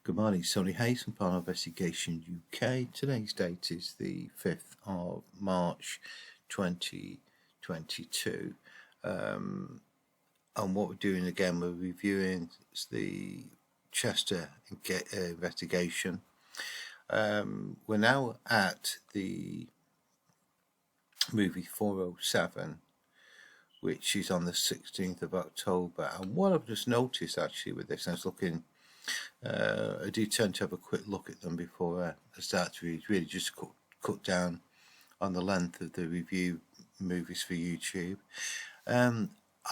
Good morning, Sonny Hayes from Paranormal Investigation UK. Today's date is the 5th of March 2022. And what we're doing again, we're reviewing the Chester investigation. We're now at the movie 407, which is on the 16th of October. And what I've just noticed actually with this, I was looking, I do tend to have a quick look at them before I start to read, really just cut down on the length of the review movies for YouTube. I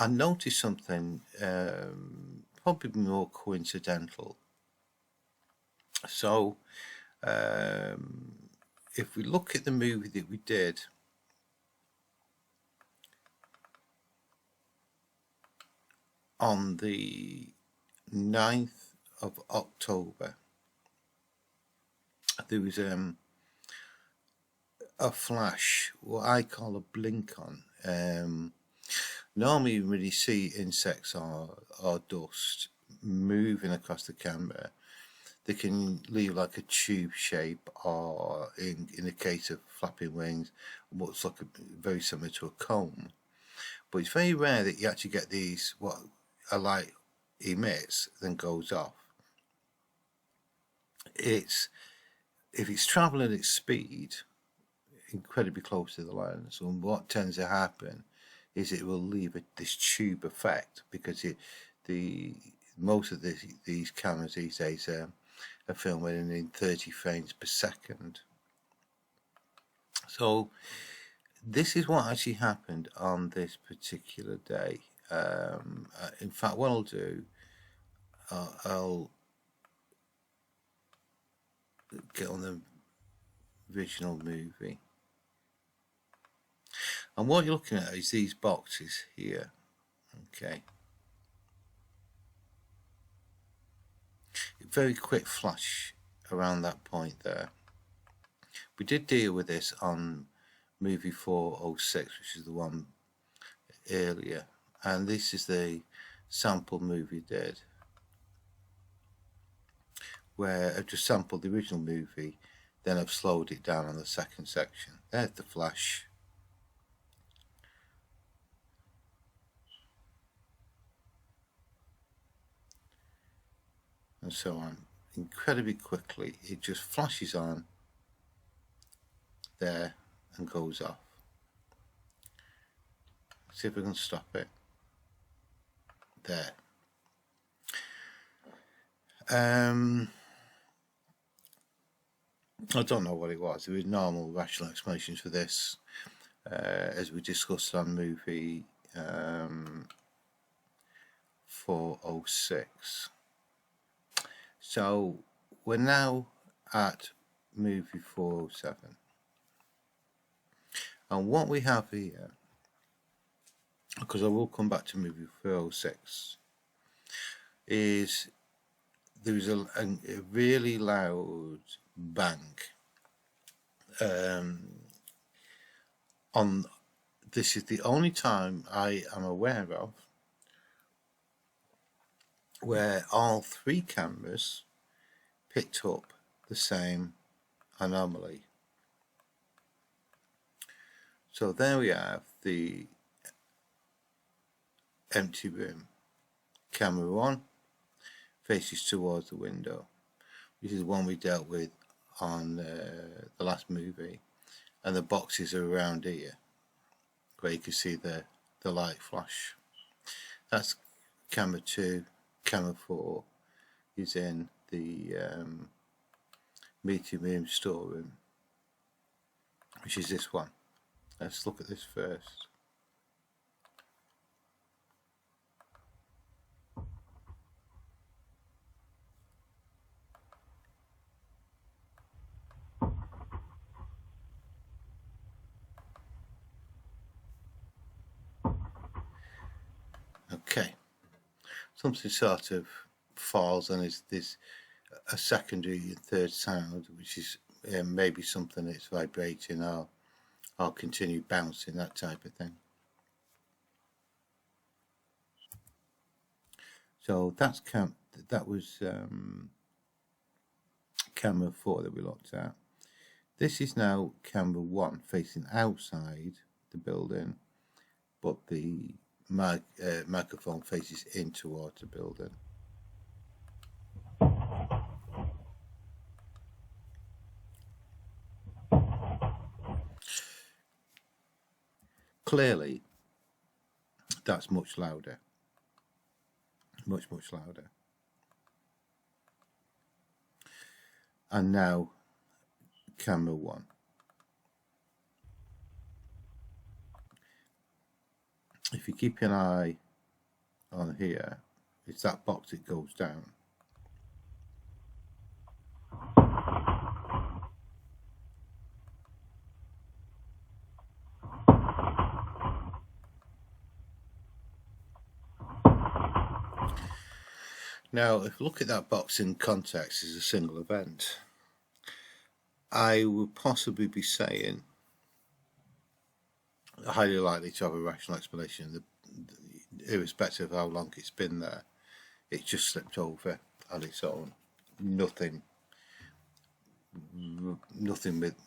noticed something probably more coincidental. So if we look at the movie that we did on the 9th of October, there was a flash, what I call a blink on. Normally when you see insects or dust moving across the camera, they can leave like a tube shape, or in the case of flapping wings, what's like very similar to a comb. But it's very rare that you actually get these, what a light emits then goes off. If it's traveling at speed incredibly close to the lens, and what tends to happen is it will leave this tube effect, because most of these cameras these days are filming in 30 frames per second. So this is what actually happened on this particular day. In fact, what I'll do, I'll get on the original movie, and what you're looking at is these boxes here. Okay, very quick flash around that point there. We did deal with this on movie 406, which is the one earlier, and this is the sample movie did, where I've just sampled the original movie, then I've slowed it down on the second section. There's the flash. And so on. Incredibly quickly, it just flashes on there and goes off. See if we can stop it. There. I don't know what it was. There was normal rational explanations for this, as we discussed on movie 406. So we're now at movie 407, and what we have here, because I will come back to movie 406, is there was a really loud bang on. This is the only time I am aware of where all three cameras picked up the same anomaly. So there we have the empty room. Camera 1 faces towards the window. This is the one we dealt with on the last movie, and the boxes are around here where you can see the light flash. That's camera 2. Camera 4 is in the meeting room storeroom, which is this one. Let's look at this first. Okay, something sort of falls, and there's a secondary and third sound, which is maybe something that's vibrating or continue bouncing, that type of thing. So that was camera 4 that we looked at. This is now camera 1 facing outside the building, but the microphone faces in towards the building. Clearly, that's much louder. Much louder. And now, camera 1. If you keep an eye on here, it's that box that goes down. Now, if you look at that box in context as a single event, I would possibly be saying highly likely to have a rational explanation, irrespective of how long it's been there. It just slipped over on its own. Nothing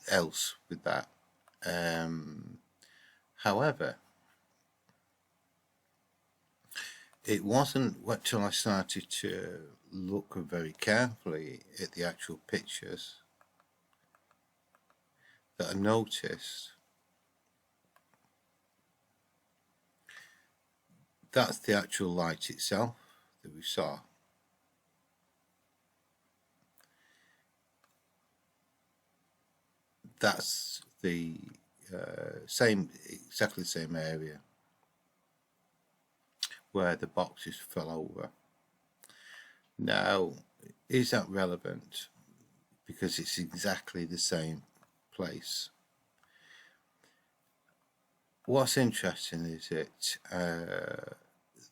else with that. However, it wasn't until I started to look very carefully at the actual pictures that I noticed that's the actual light itself that we saw. That's the exactly the same area where the boxes fell over. Now, is that relevant? Because it's exactly the same place. What's interesting is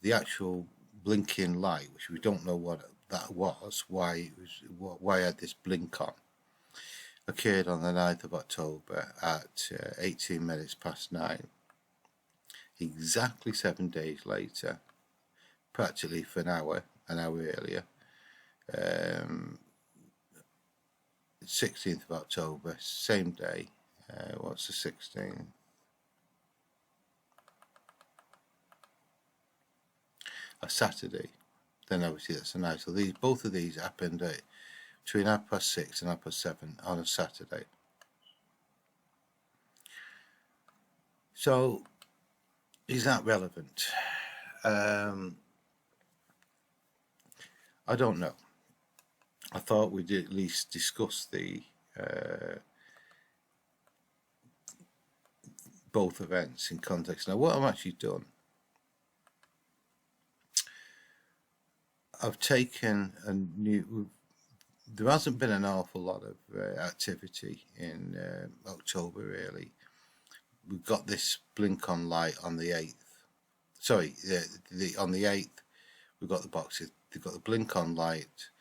the actual blinking light, which we don't know what that was, why it had this blink on, occurred on the 9th of October at 18 minutes past 9. Exactly 7 days later, practically for an hour earlier, 16th of October, same day, what's the 16th? A Saturday, then obviously that's a night. So both of these happened at between 6:30 and 7:30 on a Saturday. So, is that relevant? I don't know. I thought we'd at least discuss the both events in context. Now, what I've actually done, I've taken a new. There hasn't been an awful lot of activity in October, really. We've got this blink on light on the 8th. Sorry, on the 8th, we've got the boxes. They've got the blink on light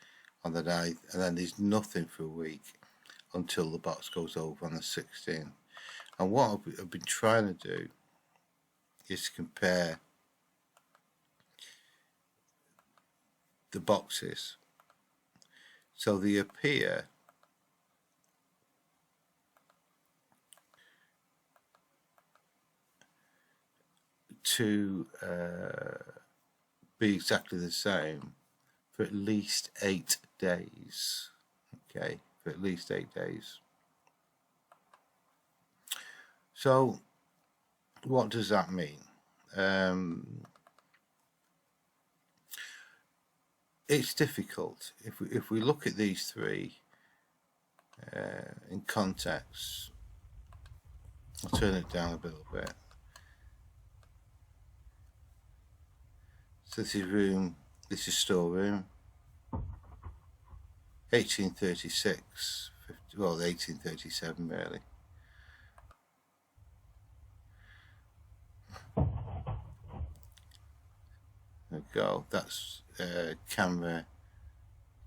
on the 9th, and then there's nothing for a week until the box goes over on the 16th. And what I've been trying to do is compare the boxes so they appear to be exactly the same for at least 8 days. Okay, for at least 8 days. So what does that mean? It's difficult. If we look at these three in context, I'll turn it down a little bit. So this is room, this is storeroom, 1836, well 1837 really. There we go, that's camera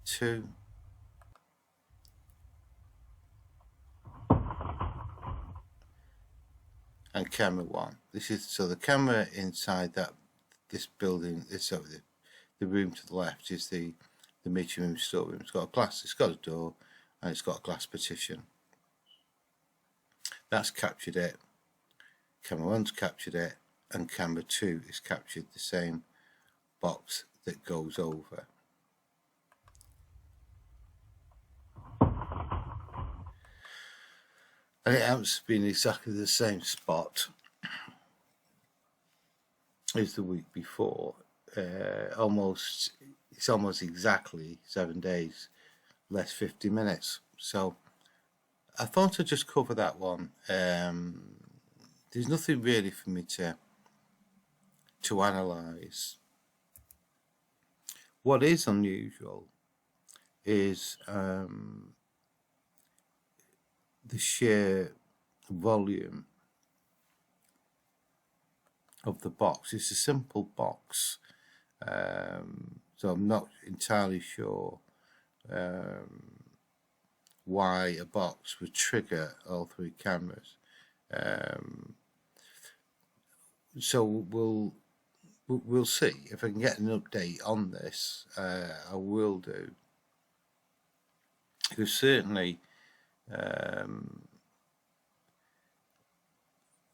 2. And camera 1. This is so the camera inside this building. The room to the left is the meeting room, storeroom. It's got a glass. It's got a door, and it's got a glass partition. That's captured it. Camera 1's captured it, and camera 2 is captured the same box that goes over. And it happens to be in exactly the same spot as the week before. It's almost exactly 7 days, less 50 minutes. So I thought I'd just cover that one. There's nothing really for me to analyse. What is unusual is the sheer volume of the box. It's a simple box, so I'm not entirely sure why a box would trigger all 3 cameras. So we'll see if I can get an update on this. I will do, because certainly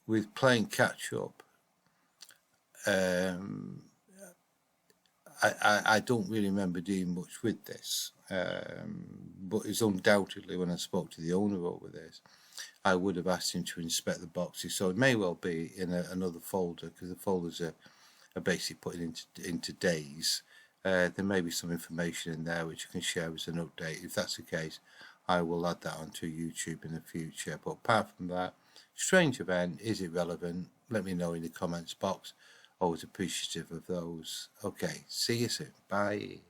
with playing catch up, I don't really remember doing much with this, but it's undoubtedly, when I spoke to the owner over this, I would have asked him to inspect the boxes. So it may well be in another folder, because the folders are basically put into days. There may be some information in there which I can share as an update. If that's the case, I will add that onto YouTube in the future. But apart from that, strange event, is it relevant? Let me know in the comments box. Always appreciative of those. Okay, see you soon. Bye.